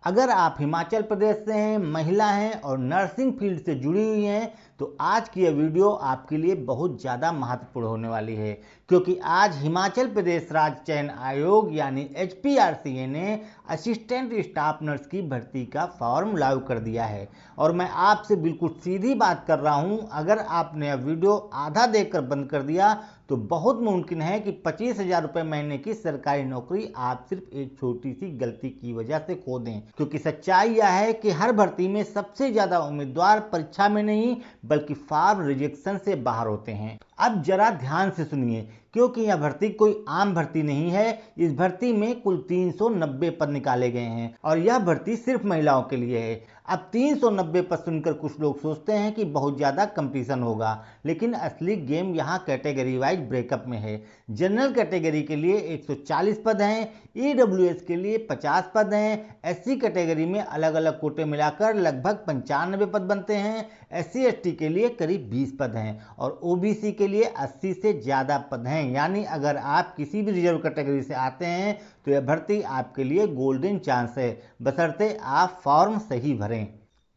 अगर आप हिमाचल प्रदेश से हैं, महिला हैं और नर्सिंग फील्ड से जुड़ी हुई हैं तो आज की यह वीडियो आपके लिए बहुत ज़्यादा महत्वपूर्ण होने वाली है, क्योंकि आज हिमाचल प्रदेश राज्य चयन आयोग यानी HPRCA ने असिस्टेंट स्टाफ नर्स की भर्ती का फॉर्म लागू कर दिया है। और मैं आपसे बिल्कुल सीधी बात कर रहा हूं, अगर आपने यह वीडियो आधा देखकर बंद कर दिया तो बहुत मुमकिन है कि 25,000 रुपये महीने की सरकारी नौकरी आप सिर्फ एक छोटी सी गलती की वजह से खो दें। क्योंकि सच्चाई यह है कि हर भर्ती में सबसे ज्यादा उम्मीदवार परीक्षा में नहीं बल्कि फॉर्म रिजेक्शन से बाहर होते हैं। अब जरा ध्यान से सुनिए, क्योंकि यह भर्ती कोई आम भर्ती नहीं है। इस भर्ती में कुल 390 पद निकाले गए हैं और यह भर्ती सिर्फ महिलाओं के लिए है। अब 390 पद सुनकर कुछ लोग सोचते हैं कि बहुत ज़्यादा कंपटीशन होगा, लेकिन असली गेम यहाँ कैटेगरी वाइज ब्रेकअप में है। जनरल कैटेगरी के लिए 140 पद हैं, EWS के लिए 50 पद हैं, SC कैटेगरी में अलग अलग कोटे मिलाकर लगभग 95 पद बनते हैं, SC ST के लिए करीब 20 पद हैं और OBC के लिए 80 से ज़्यादा पद हैं। यानी अगर आप किसी भी रिजर्व कैटेगरी से आते हैं तो यह भर्ती आपके लिए गोल्डन चांस है, बशर्ते आप फॉर्म सही भरें।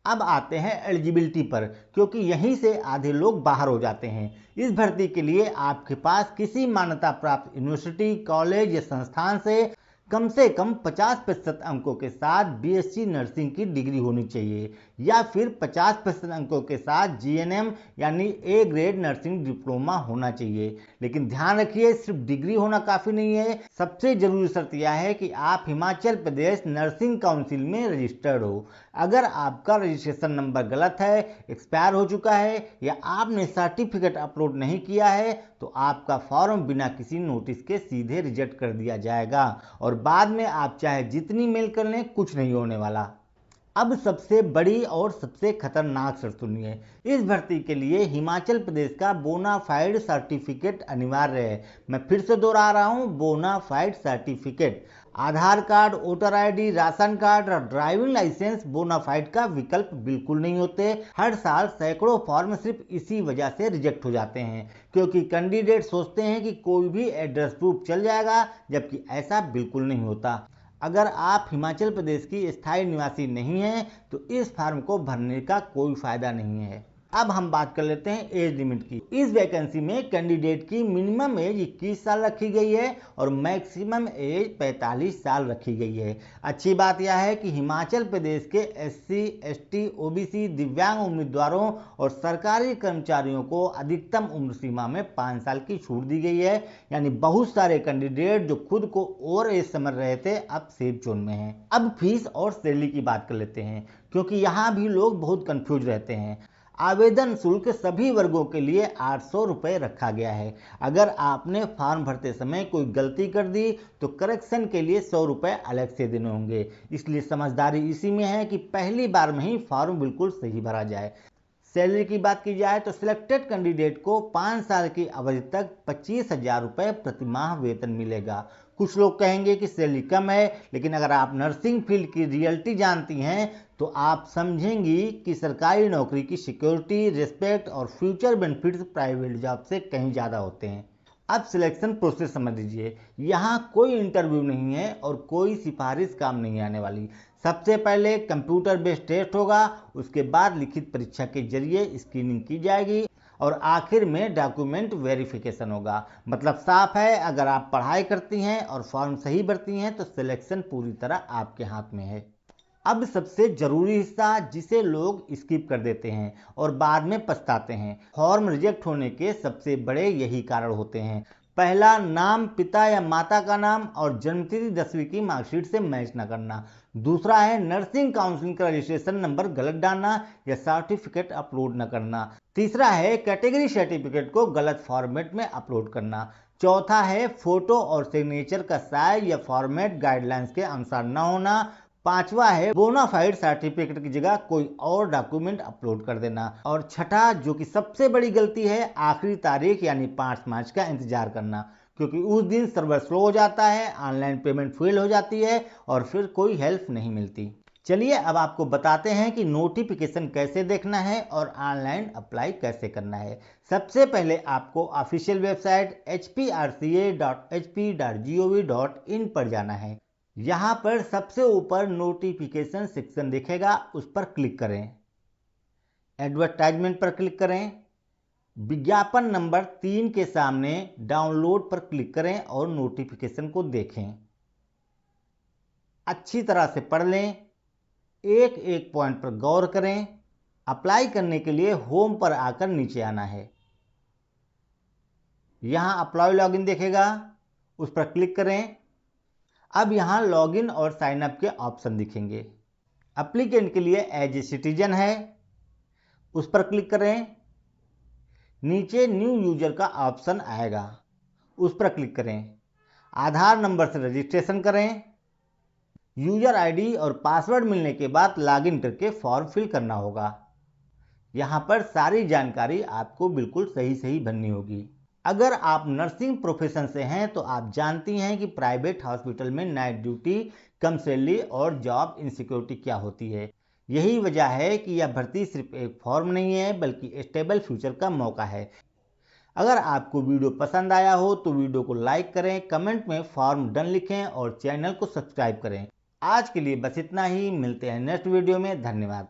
अब आते हैं एलिजिबिलिटी पर, क्योंकि यहीं से आधे लोग बाहर हो जाते हैं। इस भर्ती के लिए आपके पास किसी मान्यता प्राप्त यूनिवर्सिटी, कॉलेज या संस्थान से कम 50% अंकों के साथ BSc नर्सिंग की डिग्री होनी चाहिए या फिर 50% अंकों के साथ GNM यानी A ग्रेड नर्सिंग डिप्लोमा होना चाहिए। लेकिन ध्यान रखिए, सिर्फ डिग्री होना काफ़ी नहीं है। सबसे जरूरी शर्त यह है कि आप हिमाचल प्रदेश नर्सिंग काउंसिल में रजिस्टर्ड हो। अगर आपका रजिस्ट्रेशन नंबर गलत है, एक्सपायर हो चुका है या आपने सर्टिफिकेट अपलोड नहीं किया है तो आपका फॉर्म बिना किसी नोटिस के सीधे रिजेक्ट कर दिया जाएगा और बाद में आप चाहे जितनी मेल कर लें, कुछ नहीं होने वाला। अब सबसे बड़ी और सबसे खतरनाक शर्त सुनिए। इस भर्ती के लिए हिमाचल प्रदेश का बोनाफाइड सर्टिफिकेट अनिवार्य है। मैं फिर से दोहरा रहा हूँ, bona fide certificate. Aadhaar card, voter ID, ration card और ड्राइविंग लाइसेंस बोनाफाइड का विकल्प बिल्कुल नहीं होते। हर साल सैकड़ों फॉर्म सिर्फ इसी वजह से रिजेक्ट हो जाते हैं, क्योंकि कैंडिडेट सोचते हैं कि कोई भी एड्रेस प्रूफ चल जाएगा, जबकि ऐसा बिल्कुल नहीं होता। अगर आप हिमाचल प्रदेश की स्थायी निवासी नहीं हैं तो इस फॉर्म को भरने का कोई फायदा नहीं है। अब हम बात कर लेते हैं एज लिमिट की। इस वैकेंसी में कैंडिडेट की मिनिमम एज 21 साल रखी गई है और मैक्सिमम एज 45 साल रखी गई है। अच्छी बात यह है कि हिमाचल प्रदेश के SC ST OBC दिव्यांग उम्मीदवारों और सरकारी कर्मचारियों को अधिकतम उम्र सीमा में 5 साल की छूट दी गई है। यानी बहुत सारे कैंडिडेट जो खुद को ओवर एज समझ रहे थे अब सेफ जोन में हैं। अब फीस और सैलरी की बात कर लेते हैं, क्योंकि यहाँ भी लोग बहुत कंफ्यूज रहते हैं। आवेदन शुल्क सभी वर्गों के लिए 800 रुपये रखा गया है। अगर आपने फॉर्म भरते समय कोई गलती कर दी तो करेक्शन के लिए 100 रुपये अलग से देने होंगे। इसलिए समझदारी इसी में है कि पहली बार में ही फॉर्म बिल्कुल सही भरा जाए। सैलरी की बात की जाए तो सिलेक्टेड कैंडिडेट को 5 साल की अवधि तक 25,000 रुपये प्रति माह वेतन मिलेगा। कुछ लोग कहेंगे कि सैलरी कम है, लेकिन अगर आप नर्सिंग फील्ड की रियलिटी जानती हैं तो आप समझेंगी कि सरकारी नौकरी की सिक्योरिटी, रिस्पेक्ट और फ्यूचर बेनिफिट्स प्राइवेट जॉब से कहीं ज़्यादा होते हैं। अब सिलेक्शन प्रोसेस समझ लीजिए। यहाँ कोई इंटरव्यू नहीं है और कोई सिफारिश काम नहीं आने वाली। सबसे पहले कंप्यूटर बेस्ड टेस्ट होगा, उसके बाद लिखित परीक्षा के जरिए स्क्रीनिंग की जाएगी और आखिर में डॉक्यूमेंट वेरिफिकेशन होगा। मतलब साफ है, अगर आप पढ़ाई करती हैं और फॉर्म सही भरती हैं तो सिलेक्शन पूरी तरह आपके हाथ में है। अब सबसे जरूरी हिस्सा जिसे लोग स्किप कर देते हैं और बाद में पछताते हैं। फॉर्म रिजेक्ट होने के सबसे बड़े यही कारण होते हैं। पहला, नाम पिता या माता का नाम और जन्मतिथि 10वीं की मार्कशीट से मैच न करना। दूसरा है नर्सिंग काउंसिल का रजिस्ट्रेशन नंबर गलत डालना या सर्टिफिकेट अपलोड न करना। तीसरा है कैटेगरी सर्टिफिकेट को गलत फॉर्मेट में अपलोड करना। चौथा है फोटो और सिग्नेचर का साइज या फॉर्मेट गाइडलाइंस के अनुसार न होना। पांचवा है बोनाफाइड सर्टिफिकेट की जगह कोई और डॉक्यूमेंट अपलोड कर देना। और छठा, जो कि सबसे बड़ी गलती है, आखिरी तारीख यानी 5 मार्च का इंतजार करना, क्योंकि उस दिन सर्वर स्लो हो जाता है, ऑनलाइन पेमेंट फेल हो जाती है और फिर कोई हेल्प नहीं मिलती। चलिए अब आपको बताते हैं कि नोटिफिकेशन कैसे देखना है और ऑनलाइन अप्लाई कैसे करना है। सबसे पहले आपको ऑफिशियल वेबसाइट hprca.hp.gov.in पर जाना है। यहाँ पर सबसे ऊपर नोटिफिकेशन सेक्शन दिखेगा, उस पर क्लिक करें। एडवर्टाइजमेंट पर क्लिक करें। विज्ञापन नंबर 3 के सामने डाउनलोड पर क्लिक करें और नोटिफिकेशन को देखें। अच्छी तरह से पढ़ लें, एक एक पॉइंट पर गौर करें। अप्लाई करने के लिए होम पर आकर नीचे आना है। यहाँ अप्लाई लॉगिन दिखेगा, उस पर क्लिक करें। अब यहाँ लॉगिन और साइन अप के ऑप्शन दिखेंगे। एप्लीकेंट के लिए एज ए सिटीजन है, उस पर क्लिक करें। नीचे न्यू यूजर का ऑप्शन आएगा, उस पर क्लिक करें। आधार नंबर से रजिस्ट्रेशन करें। यूजर आईडी और पासवर्ड मिलने के बाद लॉगिन करके फॉर्म फिल करना होगा। यहाँ पर सारी जानकारी आपको बिल्कुल सही भरनी होगी। अगर आप नर्सिंग प्रोफेशन से हैं तो आप जानती हैं कि प्राइवेट हॉस्पिटल में नाइट ड्यूटी, कम सैलरी और जॉब इनसिक्योरिटी क्या होती है। यही वजह है कि यह भर्ती सिर्फ एक फॉर्म नहीं है, बल्कि स्टेबल फ्यूचर का मौका है। अगर आपको वीडियो पसंद आया हो तो वीडियो को लाइक करें, कमेंट में फॉर्म डन लिखें और चैनल को सब्सक्राइब करें। आज के लिए बस इतना ही, मिलते हैं नेक्स्ट वीडियो में। धन्यवाद।